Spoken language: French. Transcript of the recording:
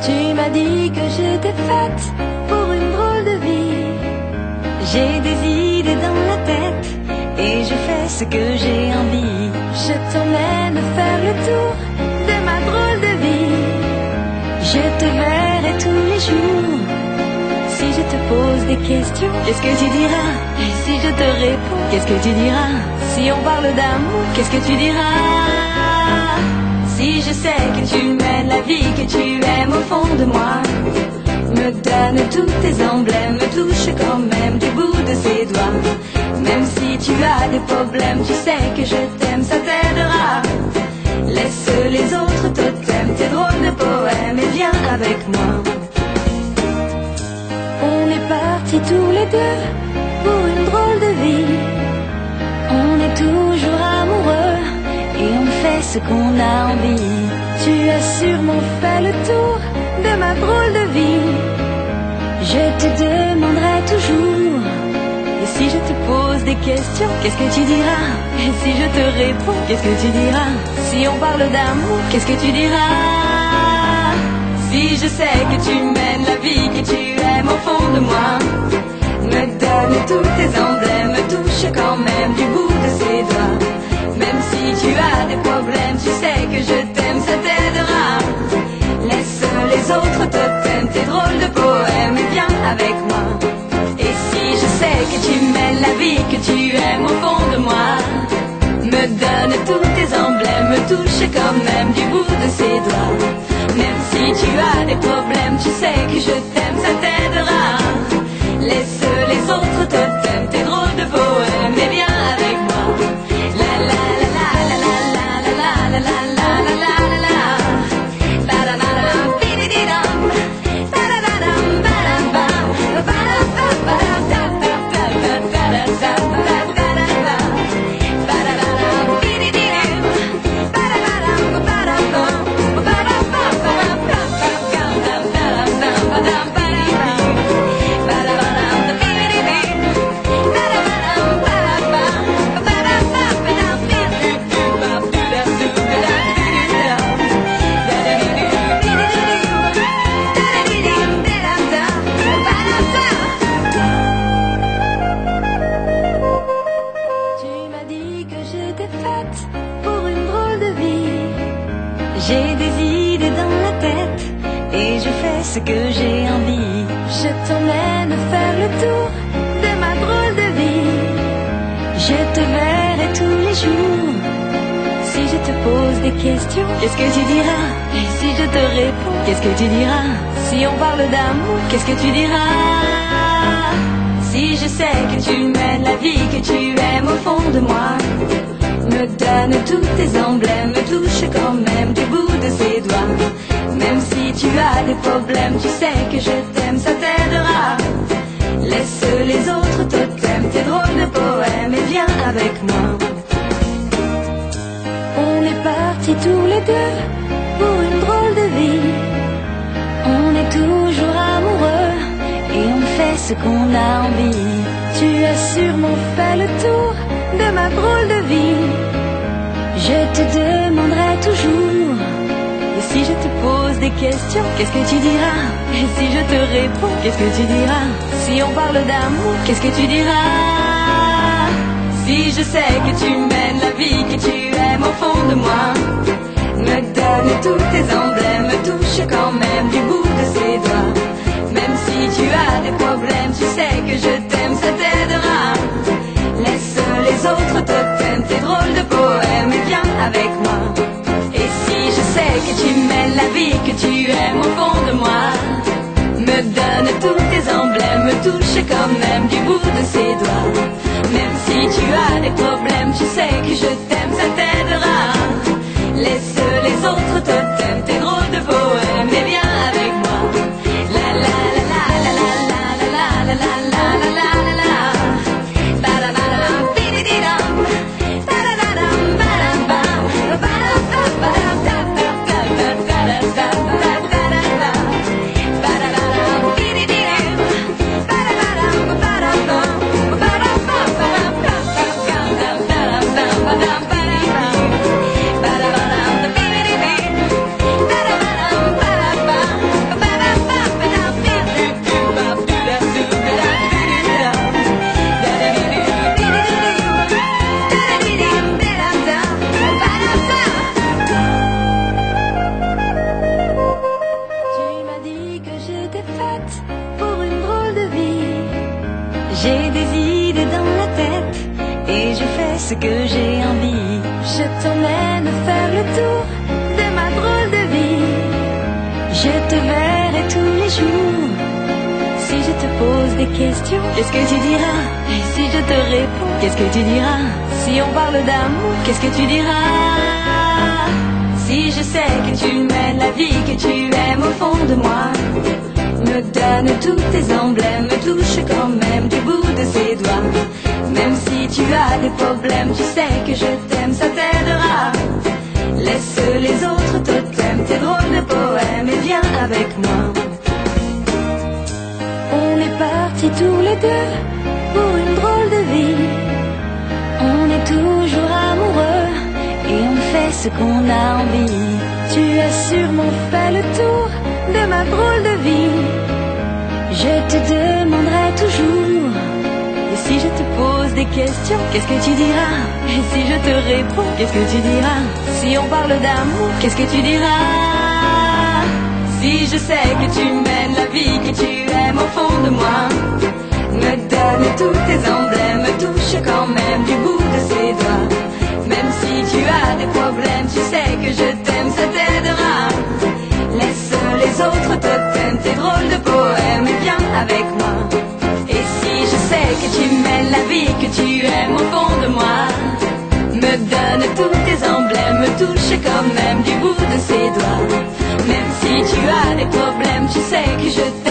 Tu m'as dit que j'étais faite pour une drôle de vie. J'ai des idées dans la tête et je fais ce que j'ai envie. Je t'emmène faire le tour de ma drôle de vie. Je te verrai tous les jours. Si je te pose des questions, qu'est-ce que tu diras? Et si je te réponds, qu'est-ce que tu diras? Si on parle d'amour, qu'est-ce que tu diras? Si je sais que tu mènes la vie que tu aimes au fond de moi, me donne tous tes emblèmes, me touche quand même du bout de ses doigts. Même si tu as des problèmes, tu sais que je t'aime, ça t'aidera. Laisse les autres totems, tes drôles de poèmes et viens avec moi. On est partis tous les deux pour une drôle de vie. On est toujours amoureux et on fait ce qu'on a envie. Tu as sûrement fait le tour de ma drôle de vie. Je te demanderai toujours. Et si je te pose des questions, qu'est-ce que tu diras? Et si je te réponds, qu'est-ce que tu diras? Si on parle d'amour, qu'est-ce que tu diras? Si je sais que tu mènes la vie que tu aimes au fond de moi, me donne tous tes emblèmes, me touche quand même du bout de ses doigts. Même si tu as des problèmes, tu sais que je t'aime, ça t'aidera. Laisse les autres totems, tes drôles de poèmes et viens avec moi. Et si je sais que tu mènes la vie que tu aimes au fond de moi, me donne tous tes emblèmes, me touche quand même du bout de ses doigts. Même si tu as des problèmes, tu sais que je t'aime, ça t'aidera. Laisse les autres totems, tes drôles de poèmes et viens avec moi. La la la la la la la la la la la la la la la. La la la la bidididam. La la la la badam bam. Badam bam badam da da da da da da da da da da. Badam bam bidididam. Badam bam badam bam. Badam bam badam bam bam bam bam bam badam bam. J'ai des idées dans la tête et je fais ce que j'ai envie. Je t'emmène faire le tour de ma drôle de vie. Je te verrai tous les jours. Si je te pose des questions, qu'est-ce que tu diras? Et si je te réponds, qu'est-ce que tu diras? Si on parle d'amour, qu'est-ce que tu diras? Si je sais que tu mènes la vie que tu aimes au fond de moi, me donne tous tes emblèmes, me touche quand même du bout de ses doigts. Même si tu as des problèmes, tu sais que je t'aime, ça t'aidera. Laisse les autres totems, tes drôles de poèmes et viens avec moi. On est partis tous les deux pour une drôle de vie. On est toujours amoureux et on fait ce qu'on a envie. Tu as sûrement fait le tour de ma drôle de vie. Je te demanderai toujours. Et si je te pose des questions, qu'est-ce que tu diras? Et si je te réponds, qu'est-ce que tu diras? Si on parle d'amour, qu'est-ce que tu diras? Si je sais que tu mènes la vie que tu aimes au fond de moi, me donne tous tes emblèmes, me touche quand même du bout de ses doigts. Même si tu as des problèmes, tu sais que je t'aime, ça t'aidera. Laisse les autres totems, tes drôles de poèmes et viens avec moi. Et si je sais que tu mènes la vie que tu aimes au fond de moi, me donne tous tes emblèmes, me touche quand même du bout de ses doigts. Même si tu as des problèmes, tu sais que je t'aime, ça t'aidera. Laisse les autres totems, tes drôles de poèmes et viens avec moi. La la la la la la la la la la la la la la la. Badam badam bidididam. Badam badam badam bam. Badam ce que j'ai envie. Je t'emmène faire le tour de ma drôle de vie. Je te verrai tous les jours. Si je te pose des questions, qu'est-ce que tu diras? Et si je te réponds, qu'est-ce que tu diras? Si on parle d'amour, qu'est-ce que tu diras? Si je sais que tu mènes la vie que tu aimes au fond de moi, me donne tous tes emblèmes, me touche quand même du bout de ses doigts. Même si tu as des problèmes, tu sais que je t'aime, ça t'aidera. Laisse les autres totems, tes drôles de poèmes et viens avec moi. On est partis tous les deux pour une drôle de vie. On est toujours amoureux et on fait ce qu'on a envie. Tu as sûrement fait le tour de ma drôle de vie. Je te demanderai toujours. Et si je te pose des questions, qu'est-ce que tu diras? Et si je te réponds, qu'est-ce que tu diras? Si on parle d'amour, qu'est-ce que tu diras? Si je sais que tu mènes la vie que tu aimes au fond de moi, me donne tous tes emblèmes, me touche quand même du bout de ses doigts. Même si tu as des problèmes, tu sais que je t'aime, ça t'aidera. Laisse les autres totems, tes drôles de poèmes et viens avec moi. Et si je sais que tu mènes la vie que tu aimes au fond de moi, me donne tous tes emblèmes, me touche quand même du bout de ses doigts. Même si tu as des problèmes, tu sais que je t'aime.